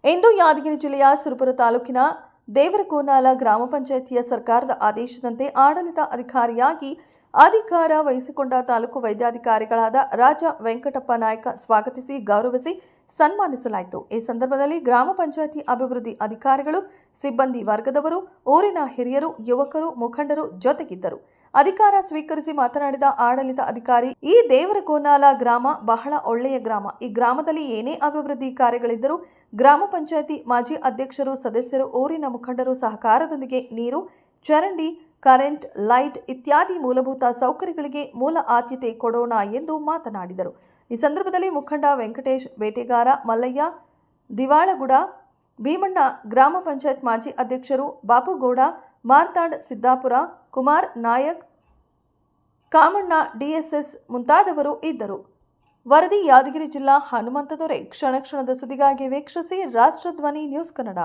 ಇಂದು ಯಾದಗಿರಿ ಜಿಲ್ಲೆಯ ಸುರಪುರ ತಾಲೂಕಿನ ದೇವರಕೋನಾಲ ಗ್ರಾಮ ಪಂಚಾಯಿತಿಯ ಸರ್ಕಾರದ ಆದೇಶದಂತೆ ಆಡಳಿತ ಅಧಿಕಾರಿಯಾಗಿ ಅಧಿಕಾರ ವಹಿಸಿಕೊಂಡ ತಾಲೂಕು ವೈದ್ಯಾಧಿಕಾರಿಗಳಾದ ರಾಜ ವೆಂಕಟಪ್ಪ ನಾಯಕ ಸ್ವಾಗತಿಸಿ ಗೌರವಿಸಿ ಸನ್ಮಾನಿಸಲಾಯಿತು. ಈ ಸಂದರ್ಭದಲ್ಲಿ ಗ್ರಾಮ ಪಂಚಾಯಿತಿ ಅಭಿವೃದ್ಧಿ ಅಧಿಕಾರಿಗಳು, ಸಿಬ್ಬಂದಿ ವರ್ಗದವರು, ಊರಿನ ಹಿರಿಯರು, ಯುವಕರು, ಮುಖಂಡರು ಜೊತೆಗಿದ್ದರು. ಅಧಿಕಾರ ಸ್ವೀಕರಿಸಿ ಮಾತನಾಡಿದ ಆಡಳಿತ ಅಧಿಕಾರಿ, ಈ ದೇವರಕೋನಾಲ ಗ್ರಾಮ ಬಹಳ ಒಳ್ಳೆಯ ಗ್ರಾಮ. ಈ ಗ್ರಾಮದಲ್ಲಿ ಏನೇ ಅಭಿವೃದ್ಧಿ ಕಾರ್ಯಗಳಿದ್ದರೂ ಗ್ರಾಮ ಪಂಚಾಯಿತಿ ಮಾಜಿ ಅಧ್ಯಕ್ಷರು, ಸದಸ್ಯರು, ಊರಿನ ಮುಖಂಡರು ಸಹಕಾರದೊಂದಿಗೆ ನೀರು, ಚರಂಡಿ, ಕರೆಂಟ್, ಲೈಟ್ ಇತ್ಯಾದಿ ಮೂಲಭೂತ ಸೌಕರ್ಯಗಳಿಗೆ ಮೂಲ ಆದ್ಯತೆ ಕೊಡೋಣ ಎಂದು ಮಾತನಾಡಿದರು. ಈ ಸಂದರ್ಭದಲ್ಲಿ ಮುಖಂಡ ವೆಂಕಟೇಶ್ ಬೇಟೆಗಾರ, ಮಲ್ಲಯ್ಯ ದಿವಾಳಗುಡ, ಭೀಮಣ್ಣ, ಗ್ರಾಮ ಪಂಚಾಯತ್ ಮಾಜಿ ಅಧ್ಯಕ್ಷರು ಬಾಪುಗೌಡ, ಮಾರ್ತಾಂಡ್ ಸಿದ್ದಾಪುರ, ಕುಮಾರ್ ನಾಯಕ್, ಕಾಮಣ್ಣ, ಡಿಎಸ್ಎಸ್ ಮುಂತಾದವರು ಇದ್ದರು. ವರದಿ ಯಾದಗಿರಿ ಜಿಲ್ಲಾ ಹನುಮಂತ ದೊರೆ. ಕ್ಷಣ ಕ್ಷಣದ ಸುದ್ದಿಗಾಗಿ ವೀಕ್ಷಿಸಿ ರಾಷ್ಟ್ರಧ್ವನಿ ನ್ಯೂಸ್ ಕನ್ನಡ.